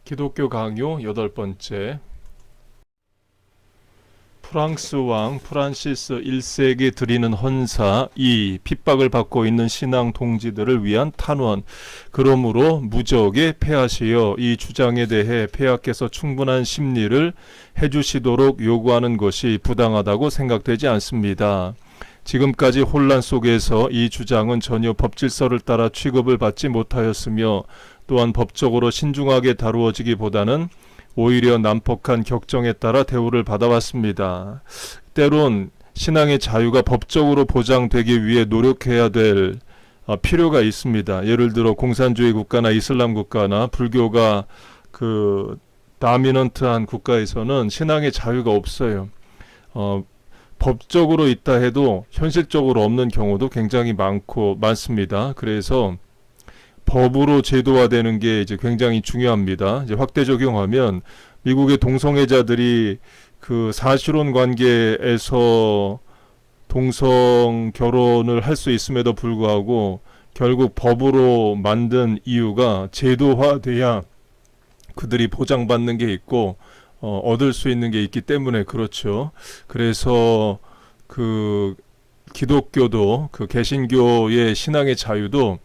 기독교 강요 8번째. 프랑스 왕 프란시스 1세에게 드리는 헌사 2. 핍박을 받고 있는 신앙 동지들을 위한 탄원. 그러므로 무적에 패하시어 이 주장에 대해 폐하께서 충분한 심리를 해주시도록 요구하는 것이 부당하다고 생각되지 않습니다. 지금까지 혼란 속에서 이 주장은 전혀 법질서를 따라 취급을 받지 못하였으며 또한 법적으로 신중하게 다루어지기보다는 오히려 난폭한 격정에 따라 대우를 받아왔습니다. 때론 신앙의 자유가 법적으로 보장되기 위해 노력해야 될 필요가 있습니다. 예를 들어 공산주의 국가나 이슬람 국가나 불교가 다미넌트한 국가에서는 신앙의 자유가 없어요. 법적으로 있다 해도 현실적으로 없는 경우도 굉장히 많습니다. 그래서 법으로 제도화되는 게 이제 굉장히 중요합니다. 이제 확대 적용하면 미국의 동성애자들이 사실혼 관계에서 동성 결혼을 할 수 있음에도 불구하고 결국 법으로 만든 이유가 제도화돼야 그들이 보장받는 게 있고 얻을 수 있는 게 있기 때문에 그렇죠. 그래서 기독교도 개신교의 신앙의 자유도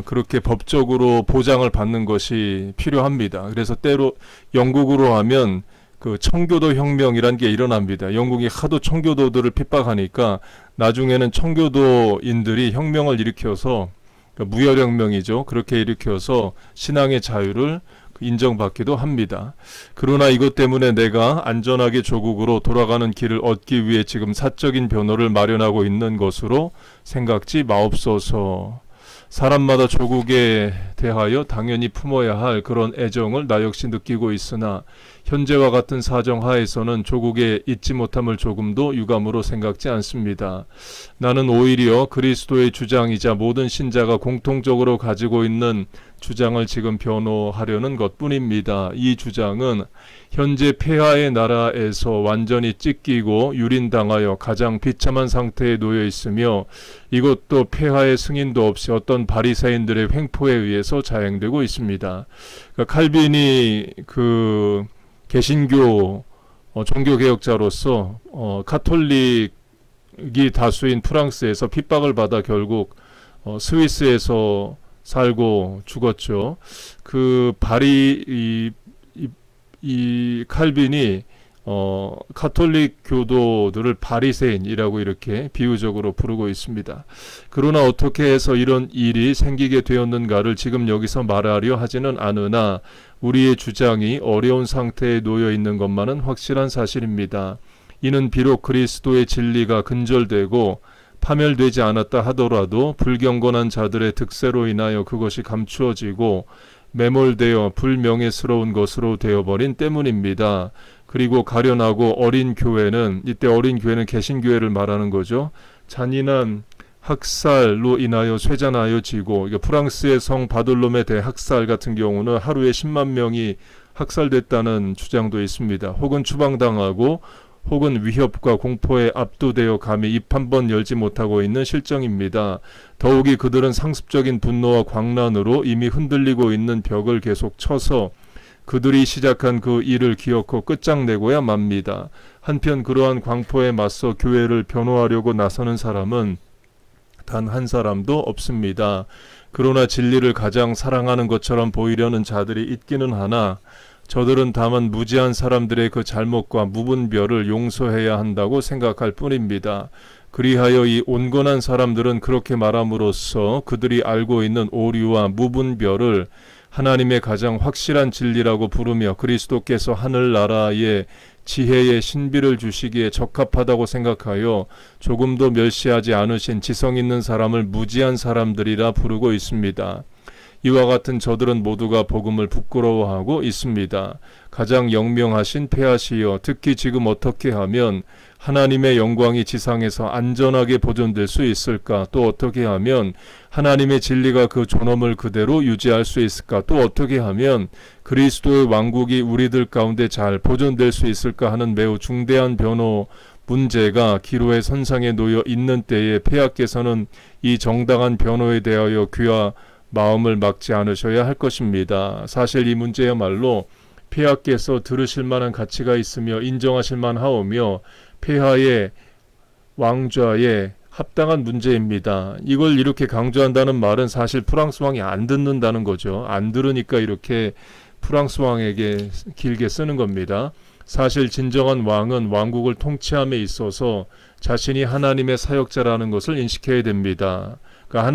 그렇게 법적으로 보장을 받는 것이 필요합니다. 그래서 때로 영국으로 하면 청교도 혁명이란 게 일어납니다. 영국이 하도 청교도들을 핍박하니까 나중에는 청교도인들이 혁명을 일으켜서 무혈혁명이죠. 그렇게 일으켜서 신앙의 자유를 인정받기도 합니다. 그러나 이것 때문에 내가 안전하게 조국으로 돌아가는 길을 얻기 위해 지금 사적인 변호를 마련하고 있는 것으로 생각지 마옵소서. 사람마다 조국에 대하여 당연히 품어야 할 그런 애정을 나 역시 느끼고 있으나 현재와 같은 사정 하에서는 조국에 잊지 못함을 조금도 유감으로 생각지 않습니다. 나는 오히려 그리스도의 주장이자 모든 신자가 공통적으로 가지고 있는 주장을 지금 변호하려는 것뿐입니다. 이 주장은 현재 폐하의 나라에서 완전히 찢기고 유린당하여 가장 비참한 상태에 놓여 있으며 이것도 폐하의 승인도 없이 어떤 바리새인들의 횡포에 의해서 자행되고 있습니다. 칼빈이 개신교 종교개혁자로서 카톨릭이 다수인 프랑스에서 핍박을 받아 결국 스위스에서 살고 죽었죠. 이 칼빈이 카톨릭 교도들을 바리새인이라고 이렇게 비유적으로 부르고 있습니다. 그러나 어떻게 해서 이런 일이 생기게 되었는가를 지금 여기서 말하려 하지는 않으나 우리의 주장이 어려운 상태에 놓여 있는 것만은 확실한 사실입니다. 이는 비록 그리스도의 진리가 근절되고 파멸되지 않았다 하더라도 불경건한 자들의 득세로 인하여 그것이 감추어지고 매몰되어 불명예스러운 것으로 되어버린 때문입니다. 그리고 가련하고 어린 교회는, 이때 어린 교회는 개신교회를 말하는 거죠. 잔인한 학살로 인하여 쇠잔하여지고, 프랑스의 성 바들롬의 대학살 같은 경우는 하루에 10만 명이 학살됐다는 주장도 있습니다. 혹은 추방당하고 혹은 위협과 공포에 압도되어 감히 입 한 번 열지 못하고 있는 실정입니다. 더욱이 그들은 상습적인 분노와 광란으로 이미 흔들리고 있는 벽을 계속 쳐서 그들이 시작한 그 일을 기어코 끝장내고야 맙니다. 한편 그러한 광포에 맞서 교회를 변호하려고 나서는 사람은 단 한 사람도 없습니다. 그러나 진리를 가장 사랑하는 것처럼 보이려는 자들이 있기는 하나 저들은 다만 무지한 사람들의 그 잘못과 무분별을 용서해야 한다고 생각할 뿐입니다. 그리하여 이 온건한 사람들은 그렇게 말함으로써 그들이 알고 있는 오류와 무분별을 하나님의 가장 확실한 진리라고 부르며 그리스도께서 하늘나라에 지혜의 신비를 주시기에 적합하다고 생각하여 조금도 멸시하지 않으신 지성 있는 사람을 무지한 사람들이라 부르고 있습니다. 이와 같은 저들은 모두가 복음을 부끄러워하고 있습니다. 가장 영명하신 폐하시여, 특히 지금 어떻게 하면 하나님의 영광이 지상에서 안전하게 보존될 수 있을까? 또 어떻게 하면 하나님의 진리가 그 존엄을 그대로 유지할 수 있을까? 또 어떻게 하면 그리스도의 왕국이 우리들 가운데 잘 보존될 수 있을까 하는 매우 중대한 변호 문제가 기로의 선상에 놓여 있는 때에 폐하께서는 이 정당한 변호에 대하여 귀와 마음을 막지 않으셔야 할 것입니다. 사실 이 문제야말로 폐하께서 들으실 만한 가치가 있으며 인정하실 만하오며 폐하의 왕좌에 합당한 문제입니다. 이걸 이렇게 강조한다는 말은 사실 프랑스 왕이 안 듣는다는 거죠. 안 들으니까 이렇게 프랑스 왕에게 길게 쓰는 겁니다. 사실 진정한 왕은 왕국을 통치함에 있어서 자신이 하나님의 사역자라는 것을 인식해야 됩니다. 그러니까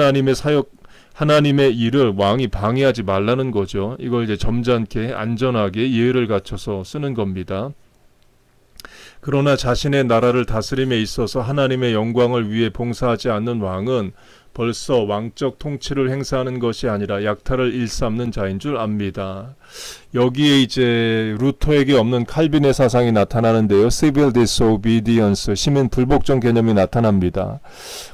하나님의 일을 왕이 방해하지 말라는 거죠. 이걸 이제 점잖게 안전하게 예의를 갖춰서 쓰는 겁니다. 그러나 자신의 나라를 다스림에 있어서 하나님의 영광을 위해 봉사하지 않는 왕은 벌써 왕적 통치를 행사하는 것이 아니라 약탈을 일삼는 자인 줄 압니다. 여기에 이제 루터에게 없는 칼빈의 사상이 나타나는데요. Civil disobedience, 시민 불복종 개념이 나타납니다.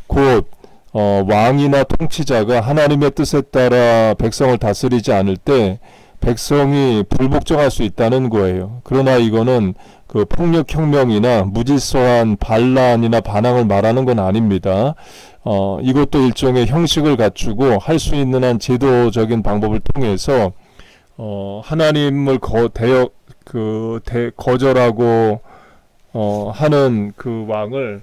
곧 왕이나 통치자가 하나님의 뜻에 따라 백성을 다스리지 않을 때 백성이 불복종할 수 있다는 거예요. 그러나 이거는 그 폭력혁명이나 무질서한 반란이나 반항을 말하는 건 아닙니다. 이것도 일종의 형식을 갖추고 할 수 있는 한 제도적인 방법을 통해서 하나님을 거절하고 하는 그 왕을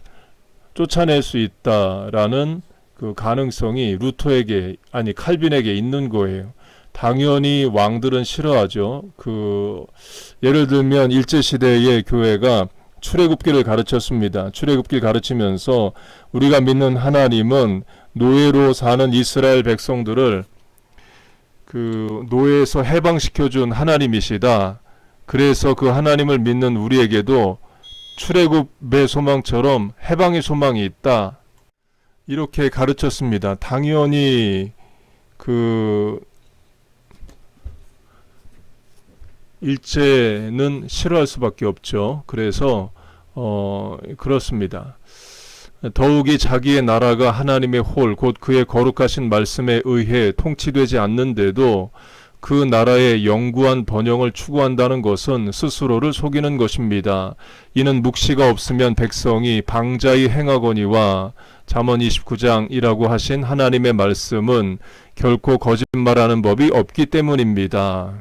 쫓아낼 수 있다라는 그 가능성이 루터에게 칼빈에게 있는 거예요. 당연히 왕들은 싫어하죠. 예를 들면 일제시대의 교회가 출애굽기를 가르쳤습니다. 출애굽기를 가르치면서 우리가 믿는 하나님은 노예로 사는 이스라엘 백성들을 노예에서 해방시켜준 하나님이시다. 그래서 그 하나님을 믿는 우리에게도 출애굽의 소망처럼 해방의 소망이 있다. 이렇게 가르쳤습니다. 당연히 일제는 싫어할 수밖에 없죠. 그래서 그렇습니다. 더욱이 자기의 나라가 하나님의 홀, 곧 그의 거룩하신 말씀에 의해 통치되지 않는데도 그 나라의 영구한 번영을 추구한다는 것은 스스로를 속이는 것입니다. 이는 묵시가 없으면 백성이 방자히 행하거니와 잠언 29장이라고 하신 하나님의 말씀은 결코 거짓말하는 법이 없기 때문입니다.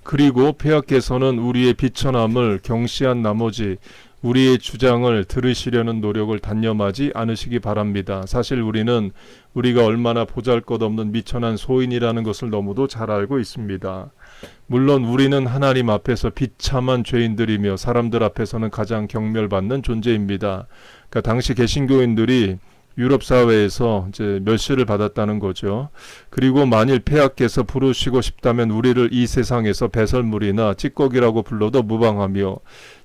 그리고 폐하께서는 우리의 비천함을 경시한 나머지 우리의 주장을 들으시려는 노력을 단념하지 않으시기 바랍니다. 사실 우리가 얼마나 보잘것없는 미천한 소인이라는 것을 너무도 잘 알고 있습니다. 물론 우리는 하나님 앞에서 비참한 죄인들이며 사람들 앞에서는 가장 경멸받는 존재입니다. 그러니까 당시 개신교인들이 유럽 사회에서 이제 멸시를 받았다는 거죠. 그리고 만일 폐하께서 부르시고 싶다면 우리를 이 세상에서 배설물이나 찌꺼기라고 불러도 무방하며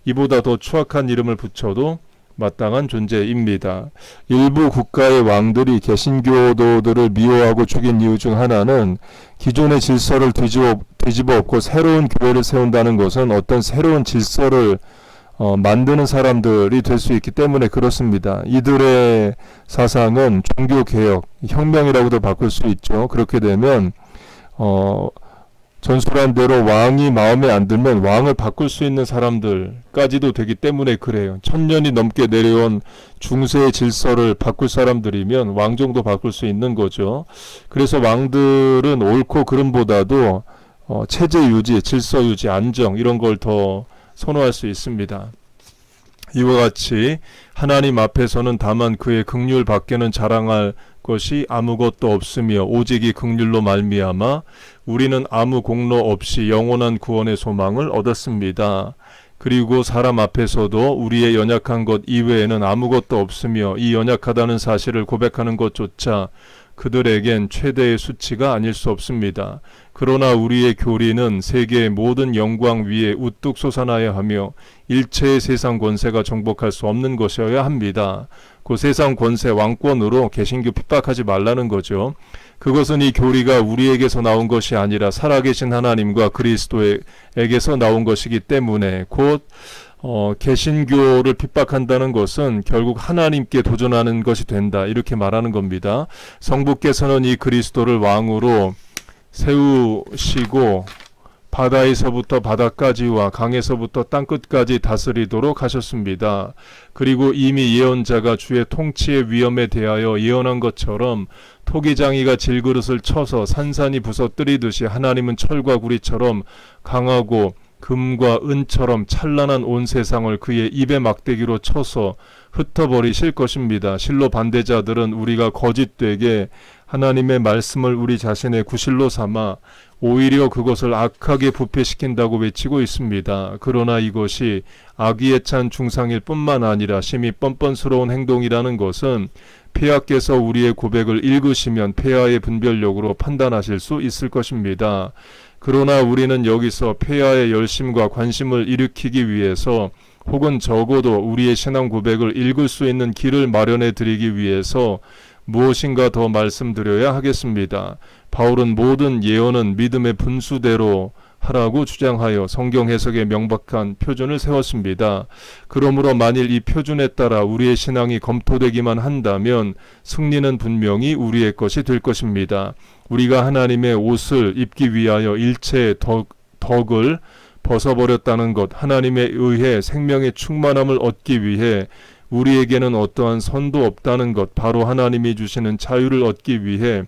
이보다 더 추악한 이름을 붙여도 마땅한 존재입니다. 일부 국가의 왕들이 개신교도들을 미워하고 죽인 이유 중 하나는 기존의 질서를 뒤집어 엎고 새로운 교회를 세운다는 것은 어떤 새로운 질서를 만드는 사람들이 될 수 있기 때문에 그렇습니다. 이들의 사상은 종교개혁, 혁명이라고도 바꿀 수 있죠. 그렇게 되면 전술한 대로 왕이 마음에 안 들면 왕을 바꿀 수 있는 사람들까지도 되기 때문에 그래요. 1000년이 넘게 내려온 중세의 질서를 바꿀 사람들이면 왕정도 바꿀 수 있는 거죠. 그래서 왕들은 옳고 그름보다도 체제 유지, 질서 유지, 안정 이런 걸 더 선호할 수 있습니다. 이와 같이 하나님 앞에서는 다만 그의 긍휼 밖에는 자랑할 것이 아무것도 없으며 오직 이 긍휼로 말미암아 우리는 아무 공로 없이 영원한 구원의 소망을 얻었습니다. 그리고 사람 앞에서도 우리의 연약한 것 이외에는 아무것도 없으며 이 연약하다는 사실을 고백하는 것조차 그들에겐 최대의 수치가 아닐 수 없습니다. 그러나 우리의 교리는 세계의 모든 영광 위에 우뚝 솟아나야 하며 일체의 세상 권세가 정복할 수 없는 것이어야 합니다. 그 세상 권세 왕권으로 개신교 핍박하지 말라는 거죠. 그것은 이 교리가 우리에게서 나온 것이 아니라 살아계신 하나님과 그리스도에게서 나온 것이기 때문에 곧 개신교를 핍박한다는 것은 결국 하나님께 도전하는 것이 된다 이렇게 말하는 겁니다. 성부께서는 이 그리스도를 왕으로 세우시고 바다에서부터 바다까지와 강에서부터 땅끝까지 다스리도록 하셨습니다. 그리고 이미 예언자가 주의 통치의 위엄에 대하여 예언한 것처럼 토기장이가 질그릇을 쳐서 산산이 부서뜨리듯이 하나님은 철과 구리처럼 강하고 금과 은처럼 찬란한 온 세상을 그의 입의 막대기로 쳐서 흩어버리실 것입니다. 실로 반대자들은 우리가 거짓되게 하나님의 말씀을 우리 자신의 구실로 삼아 오히려 그것을 악하게 부패시킨다고 외치고 있습니다. 그러나 이것이 악의에 찬 중상일 뿐만 아니라 심히 뻔뻔스러운 행동이라는 것은 폐하께서 우리의 고백을 읽으시면 폐하의 분별력으로 판단하실 수 있을 것입니다. 그러나 우리는 여기서 폐하의 열심과 관심을 일으키기 위해서 혹은 적어도 우리의 신앙 고백을 읽을 수 있는 길을 마련해 드리기 위해서 무엇인가 더 말씀드려야 하겠습니다. 바울은 모든 예언은 믿음의 분수대로 하라고 주장하여 성경 해석에 명백한 표준을 세웠습니다. 그러므로 만일 이 표준에 따라 우리의 신앙이 검토되기만 한다면 승리는 분명히 우리의 것이 될 것입니다. 우리가 하나님의 옷을 입기 위하여 일체의 덕을 벗어버렸다는 것, 하나님에 의해 생명의 충만함을 얻기 위해 우리에게는 어떠한 선도 없다는 것, 바로 하나님이 주시는 자유를 얻기 위해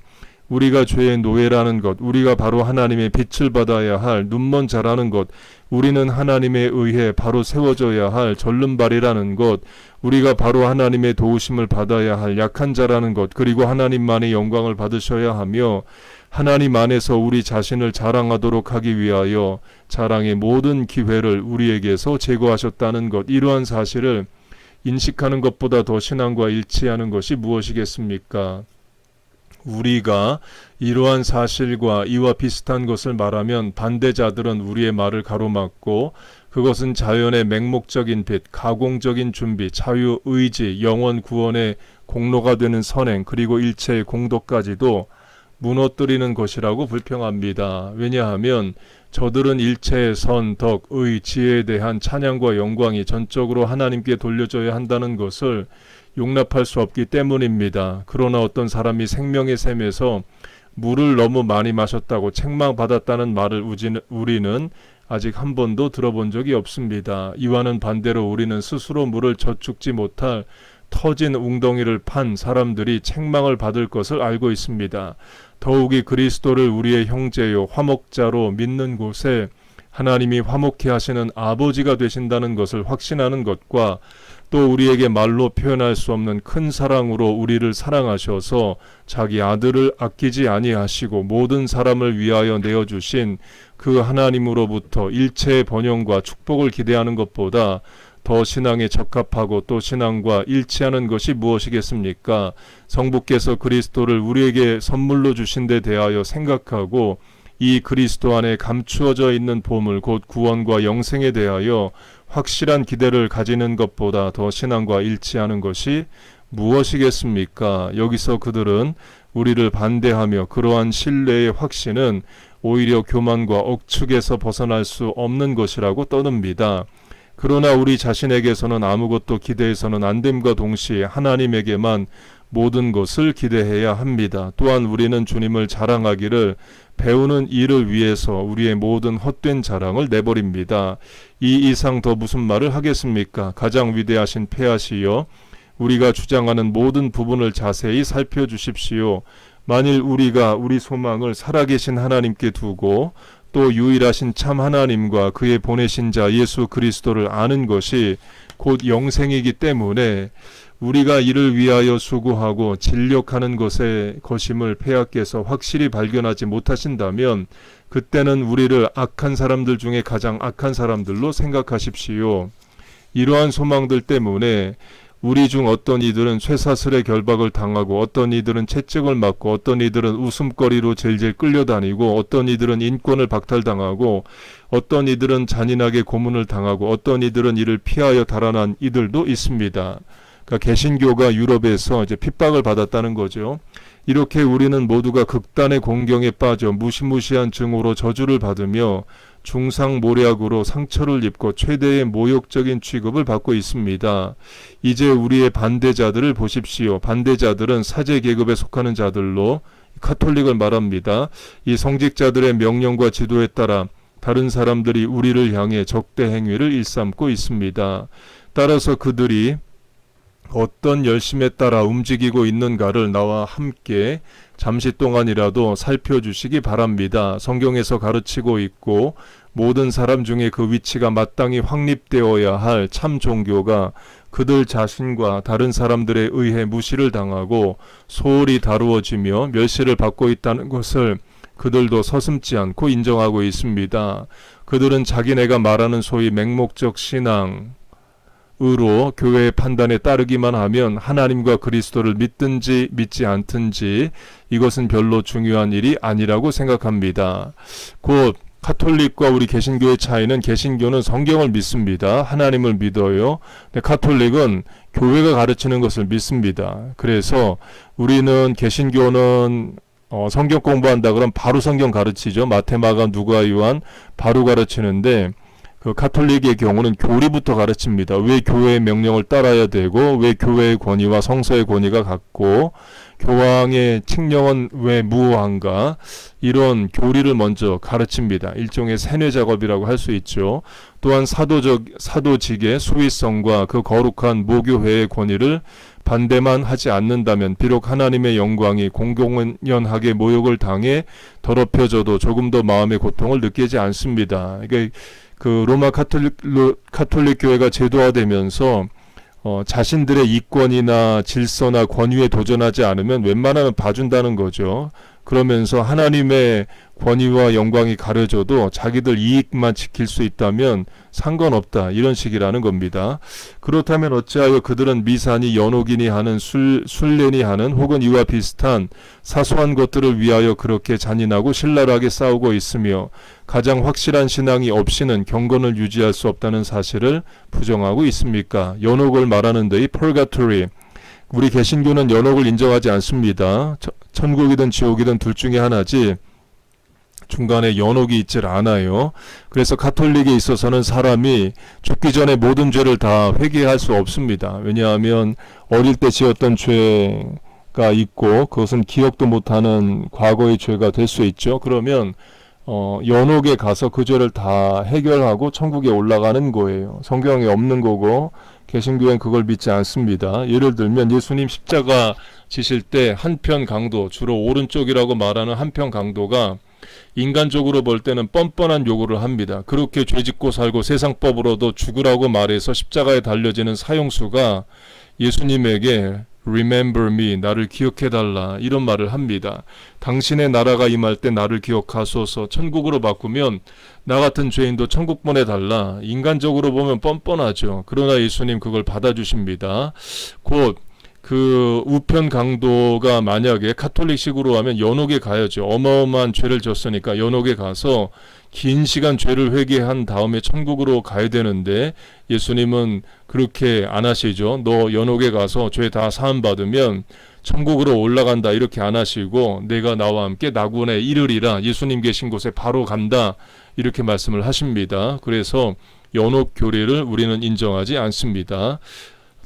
우리가 죄의 노예라는 것, 우리가 바로 하나님의 빛을 받아야 할 눈먼 자라는 것, 우리는 하나님에 의해 바로 세워져야 할 절름발이라는 것, 우리가 바로 하나님의 도우심을 받아야 할 약한 자라는 것, 그리고 하나님만의 영광을 받으셔야 하며 하나님 안에서 우리 자신을 자랑하도록 하기 위하여 자랑의 모든 기회를 우리에게서 제거하셨다는 것, 이러한 사실을 인식하는 것보다 더 신앙과 일치하는 것이 무엇이겠습니까? 우리가 이러한 사실과 이와 비슷한 것을 말하면 반대자들은 우리의 말을 가로막고 그것은 자연의 맹목적인 빛, 가공적인 준비, 자유, 의지, 영원 구원의 공로가 되는 선행, 그리고 일체의 공덕까지도 무너뜨리는 것이라고 불평합니다. 왜냐하면 저들은 일체의 선, 덕, 의, 지혜에 대한 찬양과 영광이 전적으로 하나님께 돌려져야 한다는 것을 용납할 수 없기 때문입니다. 그러나 어떤 사람이 생명의 샘에서 물을 너무 많이 마셨다고 책망받았다는 말을 우리는 아직 한 번도 들어본 적이 없습니다. 이와는 반대로 우리는 스스로 물을 저축지 못할 터진 웅덩이를 판 사람들이 책망을 받을 것을 알고 있습니다. 더욱이 그리스도를 우리의 형제요 화목자로 믿는 곳에 하나님이 화목케 하시는 아버지가 되신다는 것을 확신하는 것과 또 우리에게 말로 표현할 수 없는 큰 사랑으로 우리를 사랑하셔서 자기 아들을 아끼지 아니하시고 모든 사람을 위하여 내어주신 그 하나님으로부터 일체의 번영과 축복을 기대하는 것보다 더 신앙에 적합하고 또 신앙과 일치하는 것이 무엇이겠습니까? 성부께서 그리스도를 우리에게 선물로 주신 데 대하여 생각하고 이 그리스도 안에 감추어져 있는 보물 곧 구원과 영생에 대하여 확실한 기대를 가지는 것보다 더 신앙과 일치하는 것이 무엇이겠습니까? 여기서 그들은 우리를 반대하며 그러한 신뢰의 확신은 오히려 교만과 억측에서 벗어날 수 없는 것이라고 떠듭니다. 그러나 우리 자신에게서는 아무것도 기대해서는 안 됨과 동시에 하나님에게만 모든 것을 기대해야 합니다. 또한 우리는 주님을 자랑하기를 배우는 일을 위해서 우리의 모든 헛된 자랑을 내버립니다. 이 이상 더 무슨 말을 하겠습니까? 가장 위대하신 폐하시여 우리가 주장하는 모든 부분을 자세히 살펴주십시오. 만일 우리가 우리 소망을 살아계신 하나님께 두고 또 유일하신 참 하나님과 그의 보내신 자 예수 그리스도를 아는 것이 곧 영생이기 때문에 우리가 이를 위하여 수고하고 진력하는 것임을 폐하께서 확실히 발견하지 못하신다면 그때는 우리를 악한 사람들 중에 가장 악한 사람들로 생각하십시오. 이러한 소망들 때문에 우리 중 어떤 이들은 쇠사슬의 결박을 당하고 어떤 이들은 채찍을 맞고 어떤 이들은 웃음거리로 질질 끌려다니고 어떤 이들은 인권을 박탈당하고 어떤 이들은 잔인하게 고문을 당하고 어떤 이들은 이를 피하여 달아난 이들도 있습니다. 그러니까 개신교가 유럽에서 이제 핍박을 받았다는 거죠. 이렇게 우리는 모두가 극단의 공경에 빠져 무시무시한 증오로 저주를 받으며 중상모략으로 상처를 입고 최대의 모욕적인 취급을 받고 있습니다. 이제 우리의 반대자들을 보십시오. 반대자들은 사제 계급에 속하는 자들로 카톨릭을 말합니다. 이 성직자들의 명령과 지도에 따라 다른 사람들이 우리를 향해 적대 행위를 일삼고 있습니다. 따라서 그들이 어떤 열심에 따라 움직이고 있는가를 나와 함께 잠시 동안이라도 살펴주시기 바랍니다. 성경에서 가르치고 있고 모든 사람 중에 그 위치가 마땅히 확립되어야 할 참 종교가 그들 자신과 다른 사람들에 의해 무시를 당하고 소홀히 다루어지며 멸시를 받고 있다는 것을 그들도 서슴지 않고 인정하고 있습니다. 그들은 자기네가 말하는 소위 맹목적 신앙 으로 교회의 판단에 따르기만 하면 하나님과 그리스도를 믿든지 믿지 않든지 이것은 별로 중요한 일이 아니라고 생각합니다. 곧 카톨릭과 우리 개신교의 차이는 개신교는 성경을 믿습니다. 하나님을 믿어요. 근데 카톨릭은 교회가 가르치는 것을 믿습니다. 그래서 우리는 개신교는 성경 공부한다 그러면 바로 성경 가르치죠. 마태, 마가, 누가, 요한 바로 가르치는데 그 카톨릭의 경우는 교리부터 가르칩니다. 왜 교회의 명령을 따라야 되고 왜 교회의 권위와 성서의 권위가 같고 교황의 칙령은 왜 무효한가 이런 교리를 먼저 가르칩니다. 일종의 세뇌 작업이라고 할 수 있죠. 또한 사도직의 수위성과 그 거룩한 모교회의 권위를 반대만 하지 않는다면 비록 하나님의 영광이 공공연하게 모욕을 당해 더럽혀져도 조금 더 마음의 고통을 느끼지 않습니다. 그러니까 그 로마 카톨릭 교회가 제도화되면서 자신들의 이권이나 질서나 권위에 도전하지 않으면 웬만하면 봐준다는 거죠. 그러면서 하나님의 권위와 영광이 가려져도 자기들 이익만 지킬 수 있다면 상관없다 이런 식이라는 겁니다. 그렇다면 어찌하여 그들은 미사니 연옥이니 하는 순례니 하는 혹은 이와 비슷한 사소한 것들을 위하여 그렇게 잔인하고 신랄하게 싸우고 있으며 가장 확실한 신앙이 없이는 경건을 유지할 수 없다는 사실을 부정하고 있습니까? 연옥을 말하는 데이 purgatory 우리 개신교는 연옥을 인정하지 않습니다. 천국이든 지옥이든 둘 중에 하나지 중간에 연옥이 있질 않아요. 그래서 카톨릭에 있어서는 사람이 죽기 전에 모든 죄를 다 회개할 수 없습니다. 왜냐하면 어릴 때 지었던 죄가 있고 그것은 기억도 못하는 과거의 죄가 될 수 있죠. 그러면 연옥에 가서 그 죄를 다 해결하고 천국에 올라가는 거예요. 성경에 없는 거고 개신교엔 그걸 믿지 않습니다. 예를 들면 예수님 십자가 지실 때 한편 강도, 주로 오른쪽이라고 말하는 한편 강도가 인간적으로 볼 때는 뻔뻔한 요구를 합니다. 그렇게 죄짓고 살고 세상법으로도 죽으라고 말해서 십자가에 달려지는 사형수가 예수님에게 Remember me, 나를 기억해달라 이런 말을 합니다. 당신의 나라가 임할 때 나를 기억하소서. 천국으로 바꾸면 나 같은 죄인도 천국 보내달라. 인간적으로 보면 뻔뻔하죠. 그러나 예수님 그걸 받아주십니다. 곧 그 우편 강도가 만약에 카톨릭식으로 하면 연옥에 가야죠. 어마어마한 죄를 졌으니까 연옥에 가서 긴 시간 죄를 회개한 다음에 천국으로 가야 되는데 예수님은 그렇게 안 하시죠. 너 연옥에 가서 죄 다 사함 받으면 천국으로 올라간다 이렇게 안 하시고 내가 나와 함께 낙원에 이르리라 예수님 계신 곳에 바로 간다 이렇게 말씀을 하십니다. 그래서 연옥 교리를 우리는 인정하지 않습니다.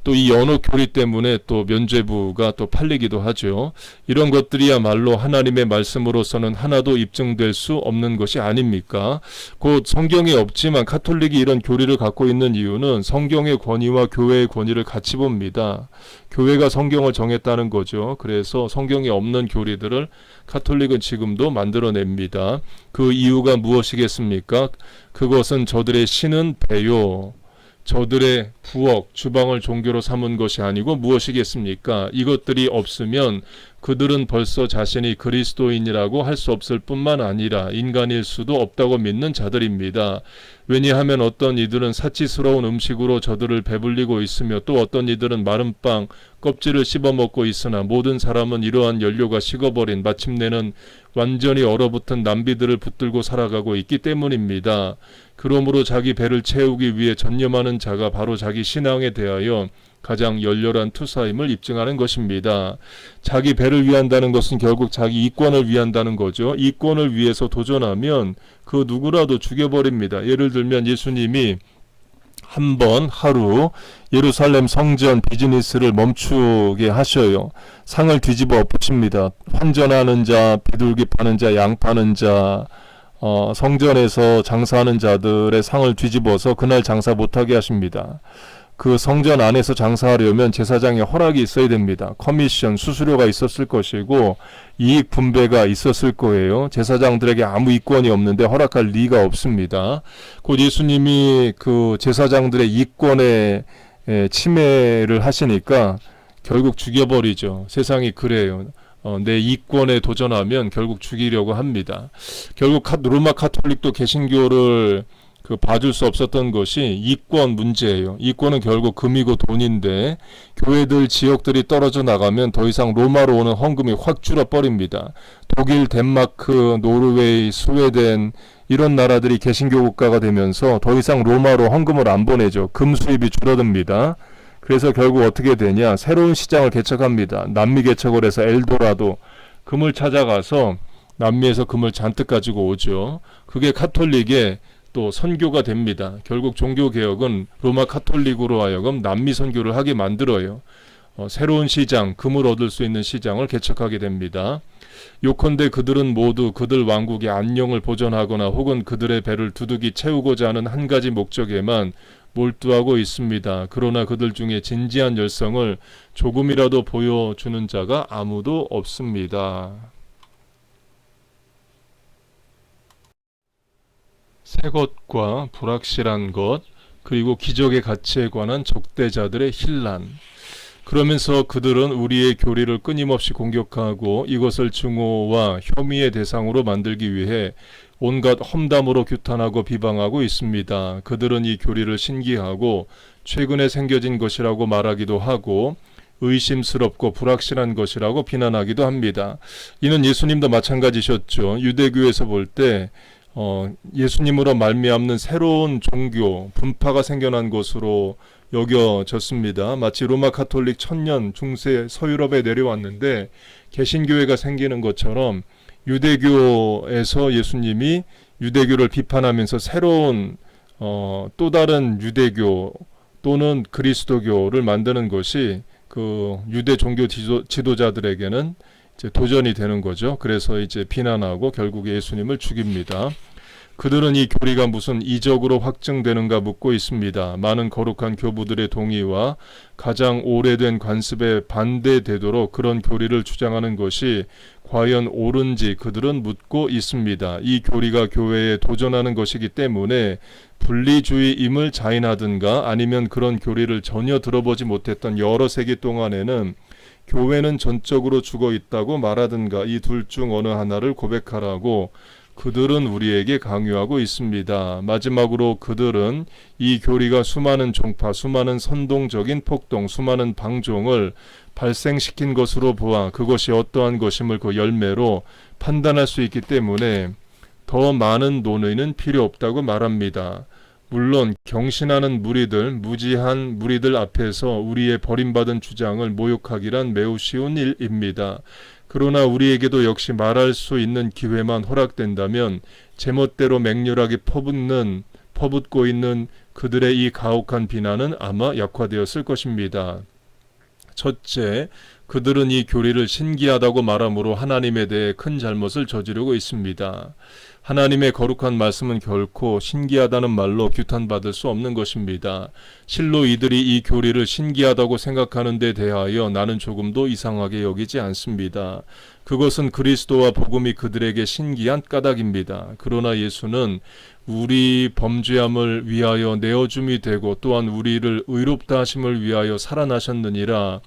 또 이 연옥 교리 때문에 또 면죄부가 또 팔리기도 하죠. 이런 것들이야말로 하나님의 말씀으로서는 하나도 입증될 수 없는 것이 아닙니까? 곧 성경에 없지만 카톨릭이 이런 교리를 갖고 있는 이유는 성경의 권위와 교회의 권위를 같이 봅니다. 교회가 성경을 정했다는 거죠. 그래서 성경에 없는 교리들을 카톨릭은 지금도 만들어냅니다. 그 이유가 무엇이겠습니까? 그것은 저들의 신은 배요. 저들의 부엌, 주방을 종교로 삼은 것이 아니고 무엇이겠습니까? 이것들이 없으면 그들은 벌써 자신이 그리스도인이라고 할 수 없을 뿐만 아니라 인간일 수도 없다고 믿는 자들입니다. 왜냐하면 어떤 이들은 사치스러운 음식으로 저들을 배불리고 있으며 또 어떤 이들은 마른 빵, 껍질을 씹어먹고 있으나 모든 사람은 이러한 연료가 식어버린 마침내는 완전히 얼어붙은 남비들을 붙들고 살아가고 있기 때문입니다. 그러므로 자기 배를 채우기 위해 전념하는 자가 바로 자기 신앙에 대하여 가장 열렬한 투사임을 입증하는 것입니다. 자기 배를 위한다는 것은 결국 자기 이권을 위한다는 거죠. 이권을 위해서 도전하면 그 누구라도 죽여버립니다. 예를 들면 예수님이 한 번 하루 예루살렘 성전 비즈니스를 멈추게 하셔요. 상을 뒤집어 엎으십니다. 환전하는 자, 비둘기 파는 자, 양 파는 자, 성전에서 장사하는 자들의 상을 뒤집어서 그날 장사 못하게 하십니다. 그 성전 안에서 장사하려면 제사장의 허락이 있어야 됩니다. 커미션, 수수료가 있었을 것이고 이익 분배가 있었을 거예요. 제사장들에게 아무 이권이 없는데 허락할 리가 없습니다. 곧 예수님이 그 제사장들의 이권에 침해를 하시니까 결국 죽여버리죠. 세상이 그래요. 내 이권에 도전하면 결국 죽이려고 합니다. 결국 로마 카톨릭도 개신교를 봐줄 수 없었던 것이 이권 문제예요. 이권은 결국 금이고 돈인데 교회들 지역들이 떨어져 나가면 더 이상 로마로 오는 헌금이 확 줄어버립니다. 독일, 덴마크, 노르웨이, 스웨덴 이런 나라들이 개신교 국가가 되면서 더 이상 로마로 헌금을 안 보내죠. 금 수입이 줄어듭니다. 그래서 결국 어떻게 되냐, 새로운 시장을 개척합니다. 남미 개척을 해서 엘도라도, 금을 찾아가서 남미에서 금을 잔뜩 가지고 오죠. 그게 카톨릭의 또 선교가 됩니다. 결국 종교개혁은 로마 카톨릭으로 하여금 남미 선교를 하게 만들어요. 새로운 시장, 금을 얻을 수 있는 시장을 개척하게 됩니다. 요컨대 그들은 모두 그들 왕국의 안녕을 보존하거나 혹은 그들의 배를 두둑이 채우고자 하는 한 가지 목적에만 몰두하고 있습니다. 그러나 그들 중에 진지한 열성을 조금이라도 보여주는 자가 아무도 없습니다. 새 것과 불확실한 것, 그리고 기적의 가치에 관한 적대자들의 혼란. 그러면서 그들은 우리의 교리를 끊임없이 공격하고 이것을 증오와 혐의의 대상으로 만들기 위해 온갖 험담으로 규탄하고 비방하고 있습니다. 그들은 이 교리를 신기하고 최근에 생겨진 것이라고 말하기도 하고 의심스럽고 불확실한 것이라고 비난하기도 합니다. 이는 예수님도 마찬가지셨죠. 유대교에서 볼 때 예수님으로 말미암는 새로운 종교, 분파가 생겨난 것으로 여겨졌습니다. 마치 로마 카톨릭 1000년 중세 서유럽에 내려왔는데 개신교회가 생기는 것처럼 유대교에서 예수님이 유대교를 비판하면서 새로운 또 다른 유대교 또는 그리스도교를 만드는 것이 그 유대 종교 지도자들에게는 이제 도전이 되는 거죠. 그래서 이제 비난하고 결국 예수님을 죽입니다. 그들은 이 교리가 무슨 이적으로 확증되는가 묻고 있습니다. 많은 거룩한 교부들의 동의와 가장 오래된 관습에 반대되도록 그런 교리를 주장하는 것이 과연 옳은지 그들은 묻고 있습니다. 이 교리가 교회에 도전하는 것이기 때문에 분리주의임을 자인하든가 아니면 그런 교리를 전혀 들어보지 못했던 여러 세기 동안에는 교회는 전적으로 죽어 있다고 말하든가 이 둘 중 어느 하나를 고백하라고 그들은 우리에게 강요하고 있습니다. 마지막으로 그들은 이 교리가 수많은 종파, 수많은 선동적인 폭동, 수많은 방종을 발생시킨 것으로 보아 그것이 어떠한 것임을 그 열매로 판단할 수 있기 때문에 더 많은 논의는 필요 없다고 말합니다. 물론 경신하는 무리들, 무지한 무리들 앞에서 우리의 버림받은 주장을 모욕하기란 매우 쉬운 일입니다. 그러나 우리에게도 역시 말할 수 있는 기회만 허락된다면 제멋대로 맹렬하게 퍼붓고 있는 그들의 이 가혹한 비난은 아마 약화되었을 것입니다. 첫째, 그들은 이 교리를 신기하다고 말함으로 하나님에 대해 큰 잘못을 저지르고 있습니다. 하나님의 거룩한 말씀은 결코 신기하다는 말로 규탄받을 수 없는 것입니다. 실로 이들이 이 교리를 신기하다고 생각하는 데 대하여 나는 조금도 이상하게 여기지 않습니다. 그것은 그리스도와 복음이 그들에게 신기한 까닭입니다. 그러나 예수는 우리 범죄함을 위하여 내어줌이 되고 또한 우리를 의롭다 하심을 위하여 살아나셨느니라.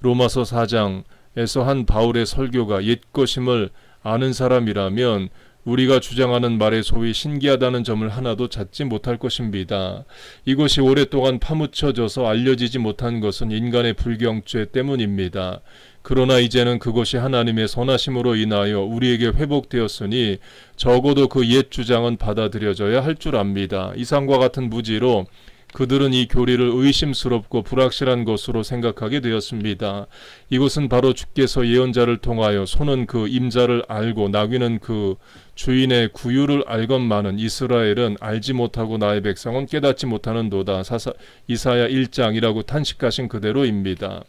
로마서 4장에서 한 바울의 설교가 옛것임을 아는 사람이라면 우리가 주장하는 말에 소위 신기하다는 점을 하나도 찾지 못할 것입니다. 이것이 오랫동안 파묻혀져서 알려지지 못한 것은 인간의 불경죄 때문입니다. 그러나 이제는 그것이 하나님의 선하심으로 인하여 우리에게 회복되었으니 적어도 그 옛 주장은 받아들여져야 할 줄 압니다. 이상과 같은 무지로 그들은 이 교리를 의심스럽고 불확실한 것으로 생각하게 되었습니다. 이것은 바로 주께서 예언자를 통하여 소는 그 임자를 알고 나귀는 그 주인의 구유를 알건만은 이스라엘은 알지 못하고 나의 백성은 깨닫지 못하는도다. 이사야 1장이라고 탄식하신 그대로입니다.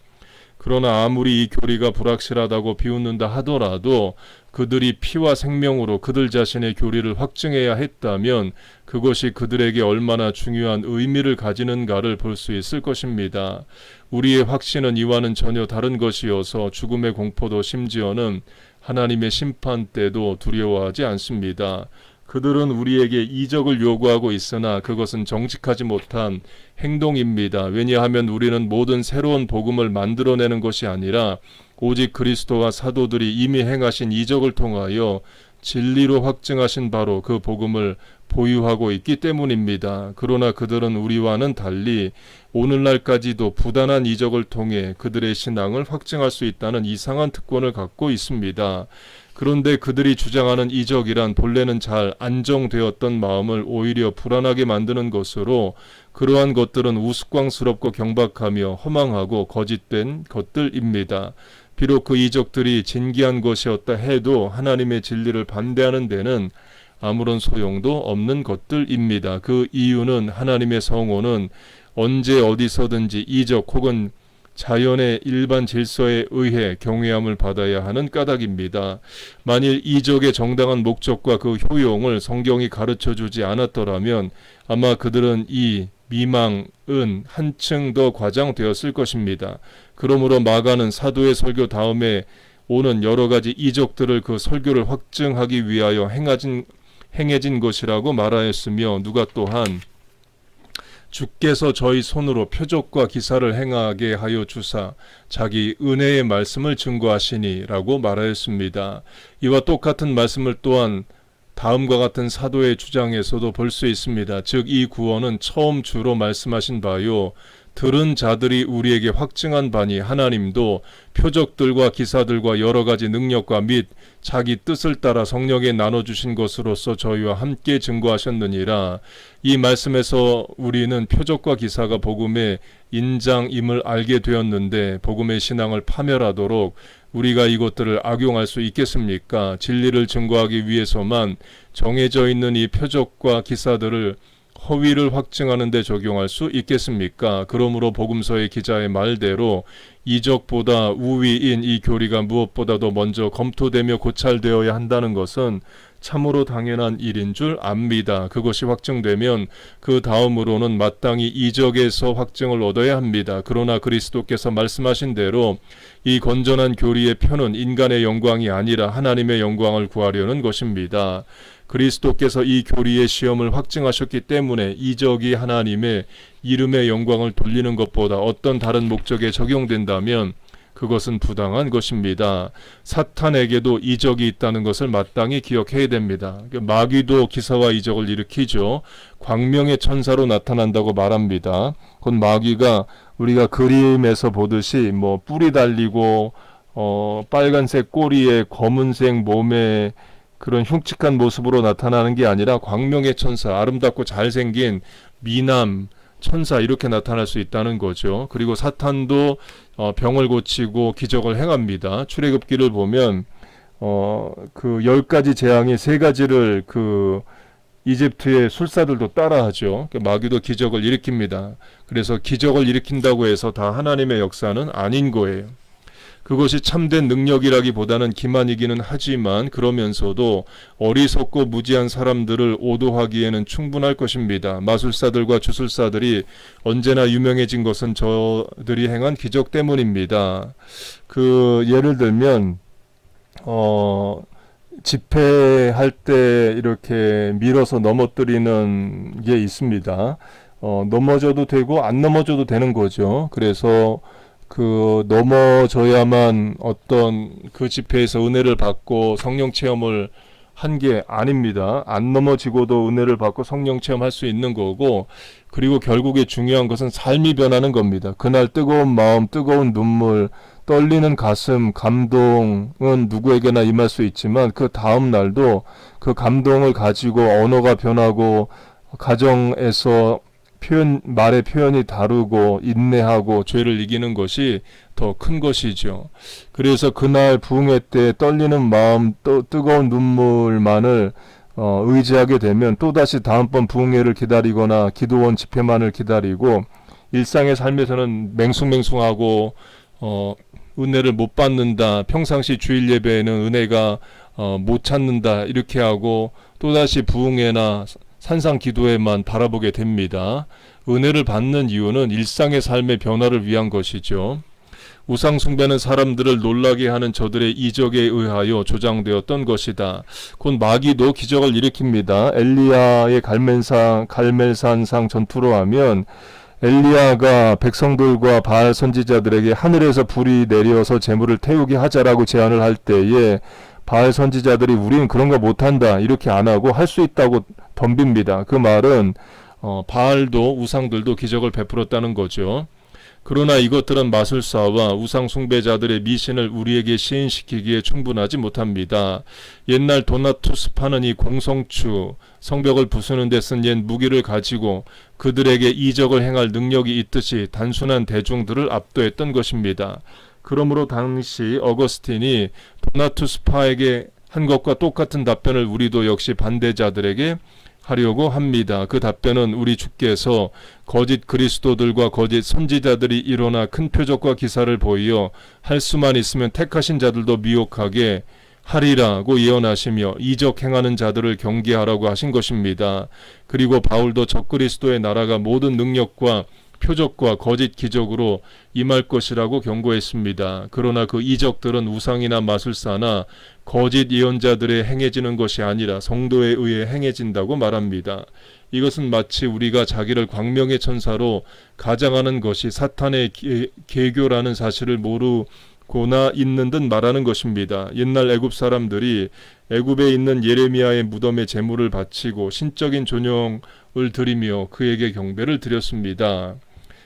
그러나 아무리 이 교리가 불확실하다고 비웃는다 하더라도 그들이 피와 생명으로 그들 자신의 교리를 확증해야 했다면 그것이 그들에게 얼마나 중요한 의미를 가지는가를 볼 수 있을 것입니다. 우리의 확신은 이와는 전혀 다른 것이어서 죽음의 공포도 심지어는 하나님의 심판 때도 두려워하지 않습니다. 그들은 우리에게 이적을 요구하고 있으나 그것은 정직하지 못한 행동입니다. 왜냐하면 우리는 모든 새로운 복음을 만들어내는 것이 아니라 오직 그리스도와 사도들이 이미 행하신 이적을 통하여 진리로 확증하신 바로 그 복음을 보유하고 있기 때문입니다. 그러나 그들은 우리와는 달리 오늘날까지도 부단한 이적을 통해 그들의 신앙을 확증할 수 있다는 이상한 특권을 갖고 있습니다. 그런데 그들이 주장하는 이적이란 본래는 잘 안정되었던 마음을 오히려 불안하게 만드는 것으로 그러한 것들은 우스꽝스럽고 경박하며 허망하고 거짓된 것들입니다. 비록 그 이적들이 진귀한 것이었다 해도 하나님의 진리를 반대하는 데는 아무런 소용도 없는 것들입니다. 그 이유는 하나님의 성호는 언제 어디서든지 이적 혹은 자연의 일반 질서에 의해 경외함을 받아야 하는 까닭입니다. 만일 이적의 정당한 목적과 그 효용을 성경이 가르쳐주지 않았더라면 아마 그들은 이 미망은 한층 더 과장되었을 것입니다. 그러므로 마가는 사도의 설교 다음에 오는 여러 가지 이적들을 그 설교를 확증하기 위하여 행해진 것이라고 말하였으며 누가 또한 주께서 저희 손으로 표적과 기사를 행하게 하여 주사 자기 은혜의 말씀을 증거하시니 라고 말하였습니다. 이와 똑같은 말씀을 또한 다음과 같은 사도의 주장에서도 볼 수 있습니다. 즉 이 구원은 처음 주로 말씀하신 바요 들은 자들이 우리에게 확증한 바니 하나님도 표적들과 기사들과 여러 가지 능력과 및 자기 뜻을 따라 성령에 나눠주신 것으로서 저희와 함께 증거하셨느니라. 이 말씀에서 우리는 표적과 기사가 복음의 인장임을 알게 되었는데 복음의 신앙을 파멸하도록 우리가 이것들을 악용할 수 있겠습니까? 진리를 증거하기 위해서만 정해져 있는 이 표적과 기사들을 허위를 확증하는 데 적용할 수 있겠습니까? 그러므로 복음서의 기자의 말대로 이적보다 우위인 이 교리가 무엇보다도 먼저 검토되며 고찰되어야 한다는 것은 참으로 당연한 일인 줄 압니다. 그것이 확증되면 그 다음으로는 마땅히 이적에서 확증을 얻어야 합니다. 그러나 그리스도께서 말씀하신 대로 이 건전한 교리의 표는 인간의 영광이 아니라 하나님의 영광을 구하려는 것입니다. 그리스도께서 이 교리의 시험을 확증하셨기 때문에 이적이 하나님의 이름의 영광을 돌리는 것보다 어떤 다른 목적에 적용된다면 그것은 부당한 것입니다. 사탄에게도 이적이 있다는 것을 마땅히 기억해야 됩니다. 마귀도 기사와 이적을 일으키죠. 광명의 천사로 나타난다고 말합니다. 곧 마귀가 우리가 그림에서 보듯이 뿔이 달리고 빨간색 꼬리에 검은색 몸에 그런 흉측한 모습으로 나타나는 게 아니라 광명의 천사, 아름답고 잘생긴 미남 천사 이렇게 나타날 수 있다는 거죠. 그리고 사탄도 병을 고치고 기적을 행합니다. 출애굽기를 보면 그 10가지 재앙의 3가지를 그 이집트의 술사들도 따라하죠. 마귀도 기적을 일으킵니다. 그래서 기적을 일으킨다고 해서 다 하나님의 역사는 아닌 거예요. 그것이 참된 능력이라기보다는 기만이기는 하지만 그러면서도 어리석고 무지한 사람들을 오도하기에는 충분할 것입니다. 마술사들과 주술사들이 언제나 유명해진 것은 저들이 행한 기적 때문입니다. 예를 들면 집회할 때 이렇게 밀어서 넘어뜨리는 게 있습니다. 넘어져도 되고 안 넘어져도 되는 거죠. 그래서 넘어져야만 어떤 그 집회에서 은혜를 받고 성령 체험을 한 게 아닙니다. 안 넘어지고도 은혜를 받고 성령 체험할 수 있는 거고, 그리고 결국에 중요한 것은 삶이 변하는 겁니다. 그날 뜨거운 마음, 뜨거운 눈물, 떨리는 가슴, 감동은 누구에게나 임할 수 있지만 그 다음 날도 그 감동을 가지고 언어가 변하고 가정에서 말의 표현이 다르고 인내하고 죄를 이기는 것이 더 큰 것이죠. 그래서 그날 부흥회 때 떨리는 마음, 뜨거운 눈물만을 의지하게 되면 또다시 다음번 부흥회를 기다리거나 기도원 집회만을 기다리고 일상의 삶에서는 맹숭맹숭하고 은혜를 못 받는다. 평상시 주일 예배에는 은혜가 못 찾는다 이렇게 하고 또다시 부흥회나 산상 기도회만 바라보게 됩니다. 은혜를 받는 이유는 일상의 삶의 변화를 위한 것이죠. 우상 숭배는 사람들을 놀라게 하는 저들의 이적에 의하여 조장되었던 것이다. 곧 마귀도 기적을 일으킵니다. 엘리야의 갈멜산상 전투로 하면 엘리야가 백성들과 바알 선지자들에게 하늘에서 불이 내려서 재물을 태우게 하자라고 제안을 할 때에 바알 선지자들이 우리는 그런 거 못한다 이렇게 안 하고 할 수 있다고 덤빕니다. 그 말은 바알도 우상들도 기적을 베풀었다는 거죠. 그러나 이것들은 마술사와 우상 숭배자들의 미신을 우리에게 시인시키기에 충분하지 못합니다. 옛날 도나투스파는 이 공성추, 성벽을 부수는 데 쓴 옛 무기를 가지고 그들에게 이적을 행할 능력이 있듯이 단순한 대중들을 압도했던 것입니다. 그러므로 당시 어거스틴이 도나투스파에게 한 것과 똑같은 답변을 우리도 역시 반대자들에게 하려고 합니다. 그 답변은 우리 주께서 거짓 그리스도들과 거짓 선지자들이 일어나 큰 표적과 기사를 보이어 할 수만 있으면 택하신 자들도 미혹하게 하리라고 예언하시며 이적 행하는 자들을 경계하라고 하신 것입니다. 그리고 바울도 적그리스도의 나라가 모든 능력과 표적과 거짓 기적으로 임할 것이라고 경고했습니다. 그러나 그 이적들은 우상이나 마술사나 거짓 예언자들의 행해지는 것이 아니라 성도에 의해 행해진다고 말합니다. 이것은 마치 우리가 자기를 광명의 천사로 가장하는 것이 사탄의 계교라는 사실을 모르고나 있는 듯 말하는 것입니다. 옛날 애굽 사람들이 애굽에 있는 예레미야의 무덤에 제물을 바치고 신적인 존영을 드리며 그에게 경배를 드렸습니다.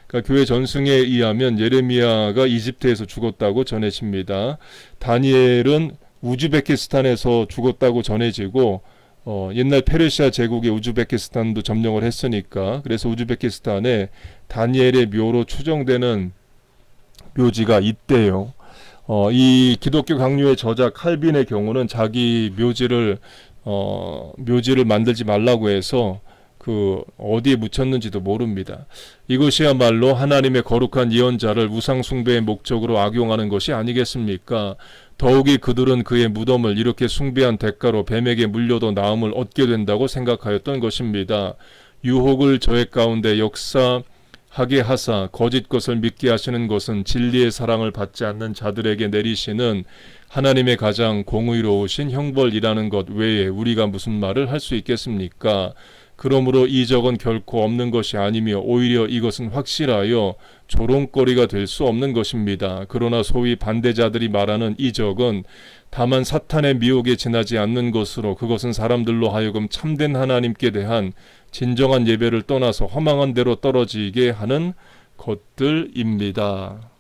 그러니까 교회 전승에 의하면 예레미야가 이집트에서 죽었다고 전해집니다. 다니엘은 우즈베키스탄에서 죽었다고 전해지고 옛날 페르시아 제국의 우즈베키스탄도 점령을 했으니까 그래서 우즈베키스탄에 다니엘의 묘로 추정되는 묘지가 있대요. 이 기독교 강요의 저자 칼빈의 경우는 자기 묘지를 만들지 말라고 해서 어디에 묻혔는지도 모릅니다. 이것이야말로 하나님의 거룩한 예언자를 우상 숭배의 목적으로 악용하는 것이 아니겠습니까? 더욱이 그들은 그의 무덤을 이렇게 숭배한 대가로 뱀에게 물려도 나음을 얻게 된다고 생각하였던 것입니다. 유혹을 저의 가운데 역사하게 하사 거짓 것을 믿게 하시는 것은 진리의 사랑을 받지 않는 자들에게 내리시는 하나님의 가장 공의로우신 형벌이라는 것 외에 우리가 무슨 말을 할 수 있겠습니까? 그러므로 이적은 결코 없는 것이 아니며 오히려 이것은 확실하여 조롱거리가 될 수 없는 것입니다. 그러나 소위 반대자들이 말하는 이적은 다만 사탄의 미혹에 지나지 않는 것으로 그것은 사람들로 하여금 참된 하나님께 대한 진정한 예배를 떠나서 허망한 데로 떨어지게 하는 것들입니다.